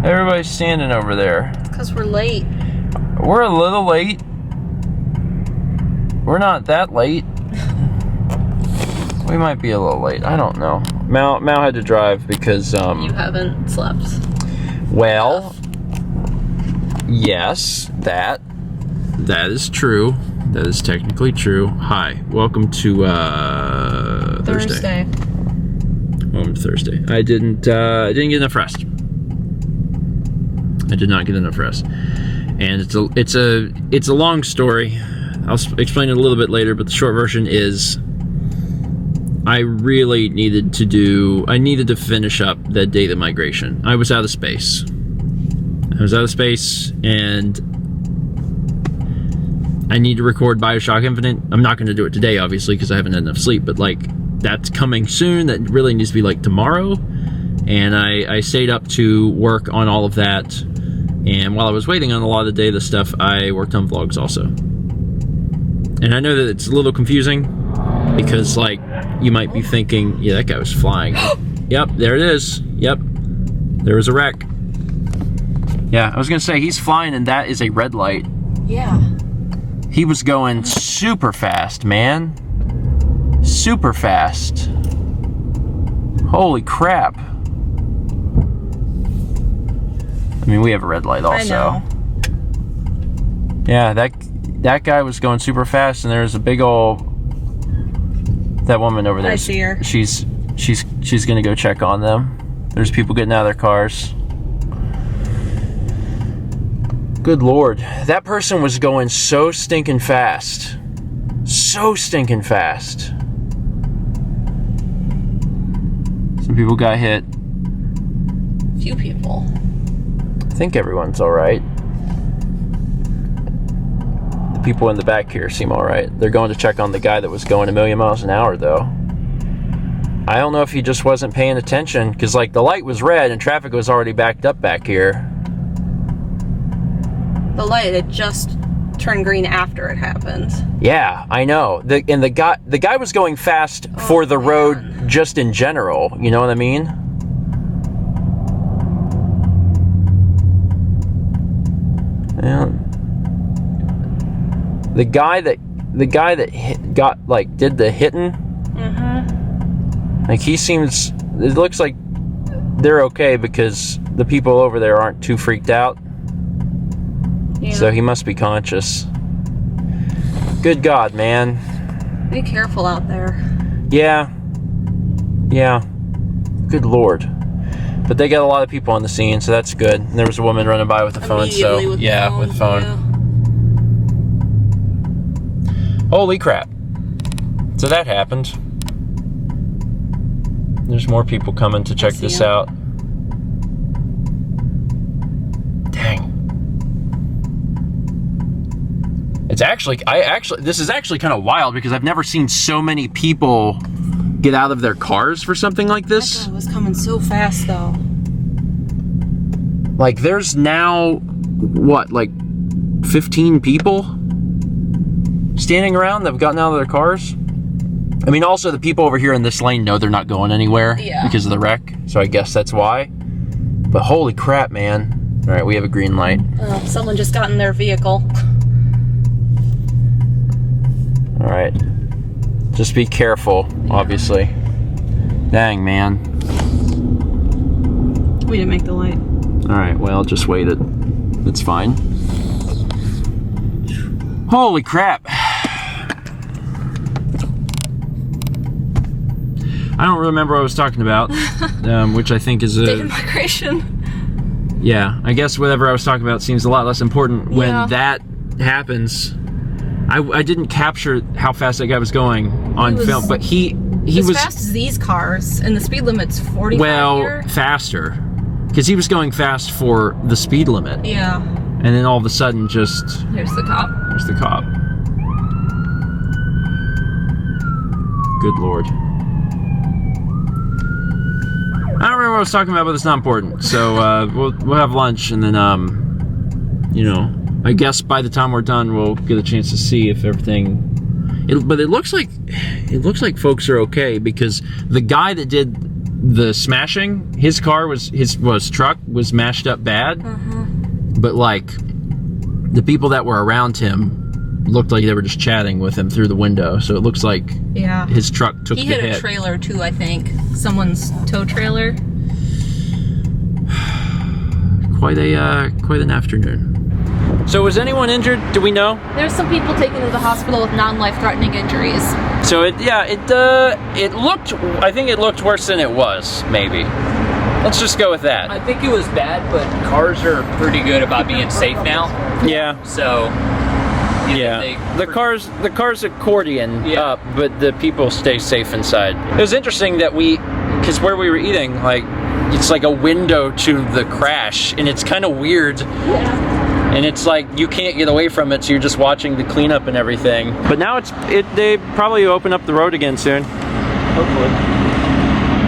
Everybody's standing over there. It's because we're late. We're a little late. We're not that late. We might be a little late. I don't know. Mal had to drive because you haven't slept. Well, yes, that is true. That is technically true. Hi, welcome to Thursday. Welcome to Thursday. I didn't get enough rest. I did not get enough rest, and it's a long story. I'll explain it a little bit later, but the short version is I really needed to finish up that data migration. I was out of space. And I need to record BioShock Infinite. I'm not going to do it today, obviously, because I haven't had enough sleep, but like that's coming soon. That really needs to be like tomorrow. And I stayed up to work on all of that. And while I was waiting on a lot of the data stuff, I worked on vlogs also. And I know that it's a little confusing because like you might be thinking, yeah, that guy was flying. Yep, there it is. Yep, there was a wreck. Yeah, I was gonna say he's flying and that is a red light. Yeah. He was going super fast, man. Super fast. Holy crap. I mean, we have a red light also. I know. Yeah, that guy was going super fast, and there's a big old that woman over there. I see her. She's gonna go check on them. There's people getting out of their cars. Good Lord, that person was going so stinking fast. So stinking fast. Some people got hit. Few people. I think everyone's all right. The people in the back here seem all right. They're going to check on the guy that was going 1,000,000 miles an hour, though. I don't know if he just wasn't paying attention, because like the light was red and traffic was already backed up back here. The light had just turned green after it happened. Yeah, I know. The guy was going fast for the road just in general. You know what I mean? Yeah. The guy that did the hitting. Like he seems. It looks like they're okay because the people over there aren't too freaked out. Yeah. So he must be conscious. Good God, man. Be careful out there. Yeah. Yeah. Good Lord. But they got a lot of people on the scene, so that's good. And there was a woman running by with a phone, so with the phone. Yeah. Holy crap. So that happened. There's more people coming to check this out. Dang. This is actually kind of wild because I've never seen so many people get out of their cars for something like this. That guy was coming so fast though. Like there's now, what, like 15 people standing around that have gotten out of their cars? I mean, also the people over here in this lane know they're not going anywhere because of the wreck, so I guess that's why. But holy crap, man. All right, we have a green light. Someone just got in their vehicle. All right. Just be careful, obviously. Dang, man. We didn't make the light. All right, well, just wait it. It's fine. Holy crap. I don't remember what I was talking about, which I think is data migration. Yeah, I guess whatever I was talking about seems a lot less important when that happens. I didn't capture how fast that guy was going on film, but he was as fast as these cars, and the speed limit's 45 here. Faster, because he was going fast for the speed limit. Yeah. And then all of a sudden, just there's the cop. There's the cop. Good Lord. I don't remember what I was talking about, but it's not important. So we'll have lunch, and then you know, I guess by the time we're done, we'll get a chance to see if everything. But it looks like folks are okay because the guy that did the smashing, his truck was smashed up bad, but like the people that were around him looked like they were just chatting with him through the window. So it looks like his truck took the hit. He hit a trailer too, I think. Someone's tow trailer. Quite an afternoon. So was anyone injured? Do we know? There's some people taken to the hospital with non-life-threatening injuries. So it looked, I think it looked worse than it was, maybe. Let's just go with that. I think it was bad, but cars are pretty good about being safe now. Yeah. So the car's accordion up, but the people stay safe inside. It was interesting that because where we were eating, like, it's like a window to the crash, and it's kind of weird. Yeah. And it's like you can't get away from it, so you're just watching the cleanup and everything. But now they probably open up the road again soon. Hopefully.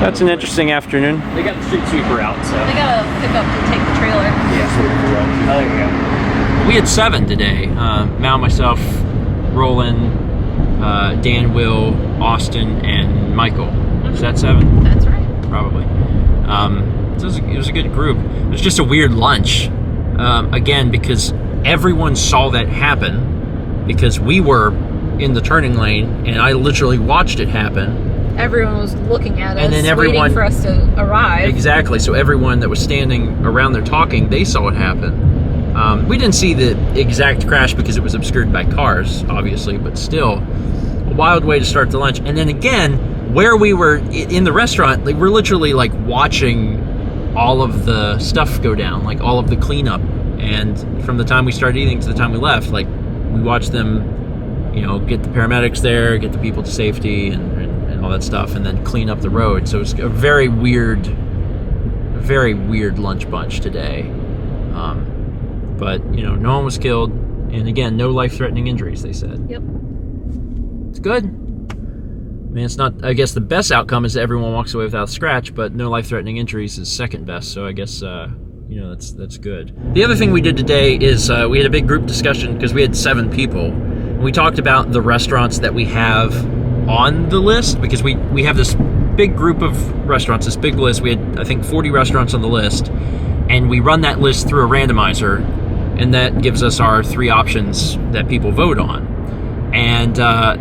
That's an interesting afternoon. They got the street sweeper out, so. They got to pick up and take the trailer. Yeah, oh, there you go. We had 7 today. Mal, myself, Roland, Dan, Will, Austin, and Michael. Is that 7? That's right. Probably. It was a good group. It was just a weird lunch. Again, because everyone saw that happen, because we were in the turning lane, and I literally watched it happen. Everyone was looking at us, and then waiting for us to arrive. Exactly. So everyone that was standing around there talking, they saw it happen. We didn't see the exact crash because it was obscured by cars, obviously, but still, a wild way to start the lunch. And then again, where we were in the restaurant, like, we're literally like watching all of the stuff go down, like all of the cleanup. And from the time we started eating to the time we left, like, we watched them, get the paramedics there, get the people to safety and all that stuff, and then clean up the road. So it was a very weird lunch bunch today. But, no one was killed. And again, no life-threatening injuries, they said. Yep. It's good. I mean, it's not, I guess the best outcome is that everyone walks away without a scratch, but no life-threatening injuries is second best. So I guess, that's good. The other thing we did today is we had a big group discussion because we had 7 people. We talked about the restaurants that we have on the list, because we have this big group of restaurants, this big list. We had, I think, 40 restaurants on the list, and we run that list through a randomizer, and that gives us our 3 options that people vote on. And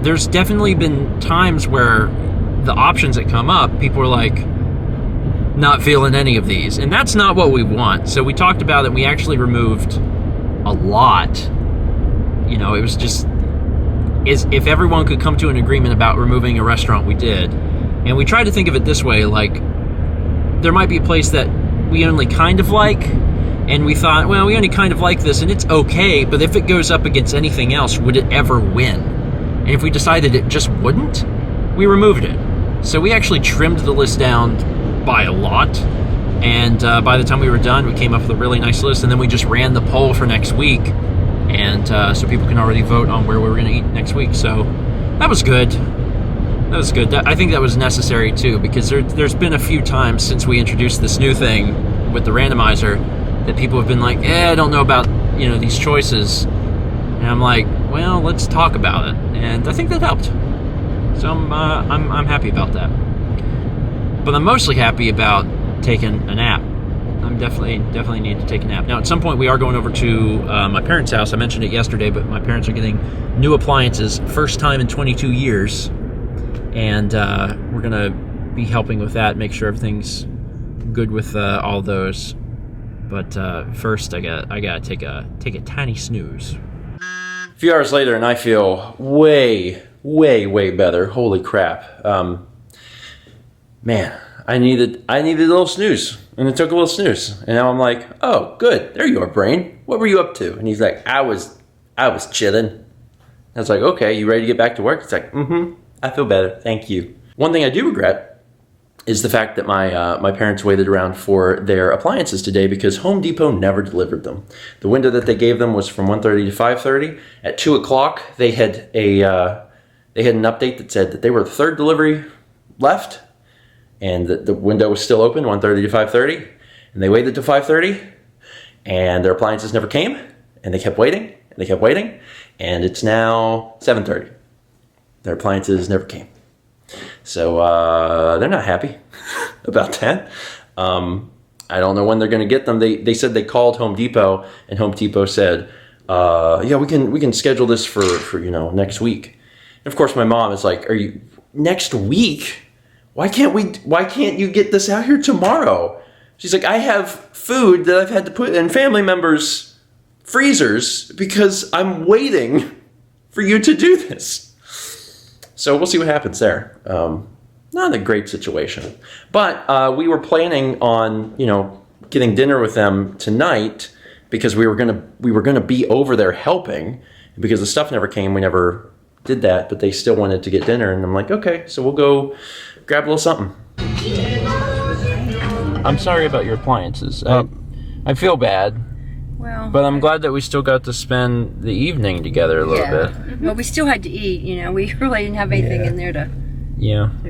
there's definitely been times where the options that come up, people are like, not feeling any of these. And that's not what we want. So we talked about it. We actually removed a lot. It was just, if everyone could come to an agreement about removing a restaurant, we did. And we tried to think of it this way, like, there might be a place that we only kind of like, and we thought, well, we only kind of like this, and it's okay, but if it goes up against anything else, would it ever win? And if we decided it just wouldn't, we removed it. So we actually trimmed the list down by a lot, and by the time we were done, we came up with a really nice list, and then we just ran the poll for next week, and so people can already vote on where we were going to eat next week. So that was good. I think that was necessary too, because there's been a few times since we introduced this new thing with the randomizer that people have been like, I don't know about these choices, and I'm like, well, let's talk about it, and I think that helped. So I'm happy about that. But I'm mostly happy about taking a nap. I'm definitely need to take a nap. Now, at some point, we are going over to my parents' house. I mentioned it yesterday, but my parents are getting new appliances, first time in 22 years, and we're gonna be helping with that, make sure everything's good with all those. But first, I gotta take a tiny snooze. A few hours later, and I feel way better. Holy crap! Man, I needed a little snooze, and it took a little snooze, and now I'm like, oh, good. There you are, brain. What were you up to? And he's like, I was chilling. I was like, okay, you ready to get back to work? It's like, I feel better. Thank you. One thing I do regret is the fact that my parents waited around for their appliances today because Home Depot never delivered them. The window that they gave them was from 1:30 to 5:30. At 2 o'clock, they had an update that said that they were the 3rd delivery left, and the window was still open, 1:30 to 5:30. And they waited to 5:30, and their appliances never came, and they kept waiting, and they kept waiting, and it's now 7:30. Their appliances never came. So they're not happy. about that. I don't know when they're going to get them. They said they called Home Depot, and Home Depot said, yeah, we can schedule this for next week. And of course, my mom is like, are you next week? Why can't you get this out here tomorrow? She's like, I have food that I've had to put in family members' freezers because I'm waiting for you to do this. So we'll see what happens there. Not a great situation. But we were planning on, getting dinner with them tonight because we were gonna be over there helping. Because the stuff never came, we never did that, but they still wanted to get dinner, and I'm like, okay, so we'll go grab a little something. I'm sorry about your appliances. I feel bad. Well, but I'm glad that we still got to spend the evening together a little bit. But we still had to eat, We really didn't have anything in there to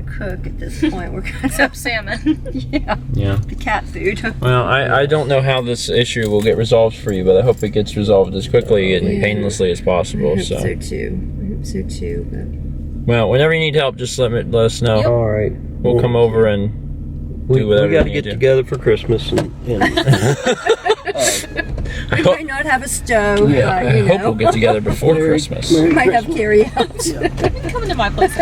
cook at this point. We're kind except salmon. Yeah. The cat food. Well, I don't know how this issue will get resolved for you, but I hope it gets resolved as quickly and painlessly as possible. I hope so too. But... Well, whenever you need help, just let us know. Yep. All right. We'll come over and do whatever we got to need get to. together for Christmas. And We might not have a stove, but, I hope we'll get together before Christmas. we might have carry-out. Come to my place.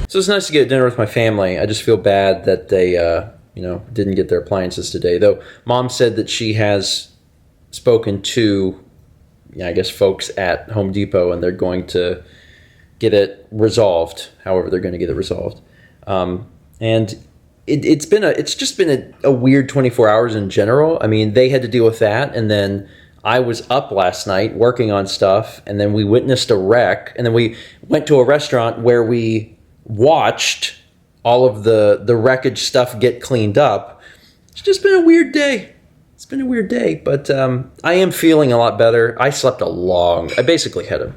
So it's nice to get dinner with my family. I just feel bad that they, didn't get their appliances today. Though Mom said that she has spoken to, I guess, folks at Home Depot, and they're going to get it resolved. However, they're going to get it resolved. And it's just been a weird 24 hours in general. I mean, they had to deal with that, and then I was up last night working on stuff, and then we witnessed a wreck, and then we went to a restaurant where we watched all of the wreckage stuff get cleaned up. It's just been a weird day. It's been a weird day, but I am feeling a lot better. I slept I basically had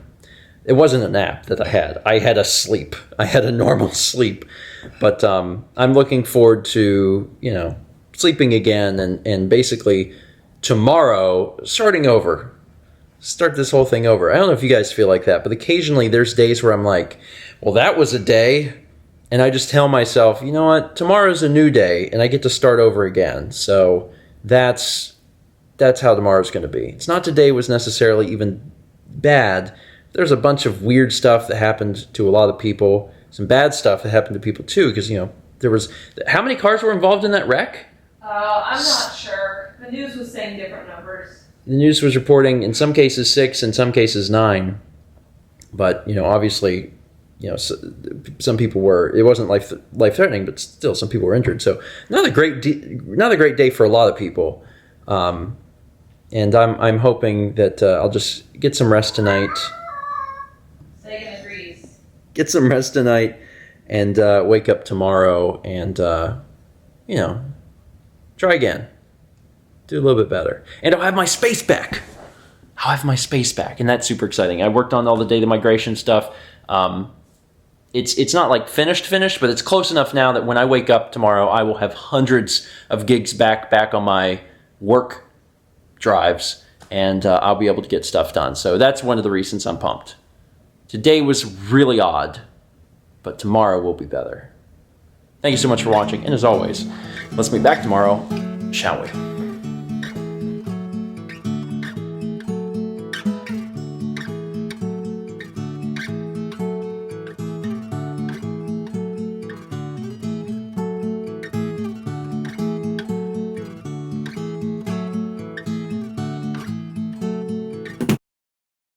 it wasn't a nap that I had. I had a sleep. I had a normal sleep. But I'm looking forward to, sleeping again and basically tomorrow starting over. Start this whole thing over. I don't know if you guys feel like that, but occasionally there's days where I'm like, well, that was a day. And I just tell myself, you know what, tomorrow's a new day and I get to start over again. So that's how tomorrow's going to be. It's not today was necessarily even bad. There's a bunch of weird stuff that happened to a lot of people. Some bad stuff that happened to people too, because there was how many cars were involved in that wreck? I'm not sure. The news was saying different numbers. The news was reporting in some cases 6, in some cases 9, but obviously, some people were. It wasn't life threatening, but still some people were injured. So not a great day for a lot of people, and I'm hoping that I'll just get some rest tonight. Sagan agrees. Get some rest tonight and wake up tomorrow and, try again. Do a little bit better. And I'll have my space back. And that's super exciting. I worked on all the data migration stuff. It's not like finished, but it's close enough now that when I wake up tomorrow, I will have hundreds of gigs back on my work drives, and I'll be able to get stuff done. So that's one of the reasons I'm pumped. Today was really odd, but tomorrow will be better. Thank you so much for watching, and as always, let's meet back tomorrow, shall we?